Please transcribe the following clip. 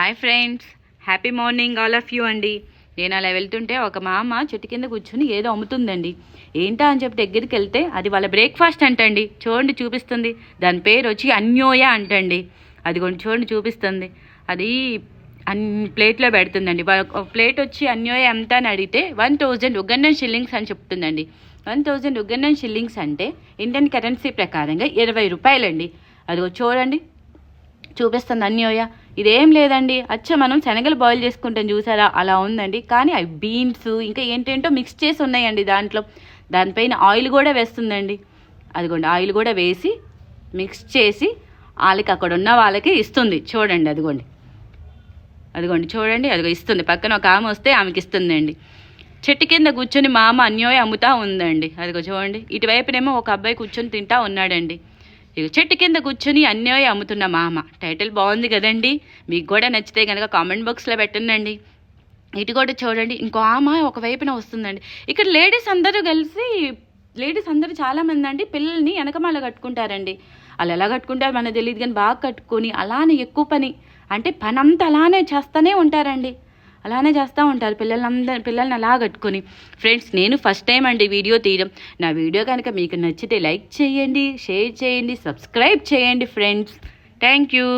Hi friends, happy morning all of you అండి. నేను అలా వెళ్తుంటే ఒక మామ చెట్టు కింద కూర్చుని ఏదో అమ్ముతుందండి. ఏంటా అని చెప్పి దగ్గరికి వెళ్తే అది వాళ్ళ బ్రేక్ఫాస్ట్ అంటండి. చూడండి చూపిస్తుంది, దాని పేరు వచ్చి అన్యోయ అంటండి. అది కొంచెం చూడండి చూపిస్తుంది. అది అన్ని ప్లేట్లో పెడుతుందండి. ఒక ప్లేట్ వచ్చి అన్యోయ ఎంత అని అడిగితే 1000 ఉగండన్ షిల్లింగ్స్ అని చెప్తుందండి. 1000 ఉగండన్ షిల్లింగ్స్ అంటే ఇండియన్ కరెన్సీ ప్రకారంగా 20 రూపాయలండి. అదిగో చూడండి చూపిస్తుంది అన్యోయ. ఇదేం లేదండి, మనం శనగలు బాయిల్ చేసుకుంటాం చూసారా, అలా ఉందండి. కానీ అవి బీన్స్ ఇంకా ఏంటేంటో మిక్స్ చేసి ఉన్నాయండి దాంట్లో. దానిపైన ఆయిల్ కూడా వేస్తుందండి. అదిగోండి ఆయిల్ కూడా వేసి మిక్స్ చేసి వాళ్ళకి అక్కడ ఉన్న వాళ్ళకి ఇస్తుంది. చూడండి అదిగోండి చూడండి అదిగో ఇస్తుంది. పక్కన ఒక ఆమె వస్తే ఆమెకి ఇస్తుందండి. చెట్టు కింద కూర్చొని మామ అన్యోయ అమ్ముతా ఉందండి. అదిగో చూడండి, ఇటువైపునేమో ఒక అబ్బాయి కూర్చొని తింటా ఉన్నాడండి. ఇక చెట్టు కింద కూర్చొని అన్యోయ అమ్ముతున్న మామ. టైటిల్ బాగుంది కదండి. మీకు కూడా నచ్చితే కనుక కామెంట్ బాక్స్లో పెట్టండి. ఇటు కూడా చూడండి, ఇంకో ఆమె ఒకవైపున వస్తుందండి. ఇక్కడ లేడీస్ అందరూ చాలామంది అండి పిల్లల్ని వెనకమాల కట్టుకుంటారండి. వాళ్ళు ఎలా కట్టుకుంటారు మనకు తెలియదు, కానీ బాగా కట్టుకొని అలానే ఎక్కువ పని అంటే పనంతా అలానే చేస్తూనే ఉంటారండి. అలానే చేస్తూ ఉంటారు పిల్లల్ని అలా కట్టుకొని. ఫ్రెండ్స్, నేను ఫస్ట్ టైం అండి వీడియో తీయడం. నా వీడియో కనుక మీకు నచ్చితే లైక్ చేయండి, షేర్ చేయండి, సబ్స్క్రైబ్ చేయండి ఫ్రెండ్స్. Thank you.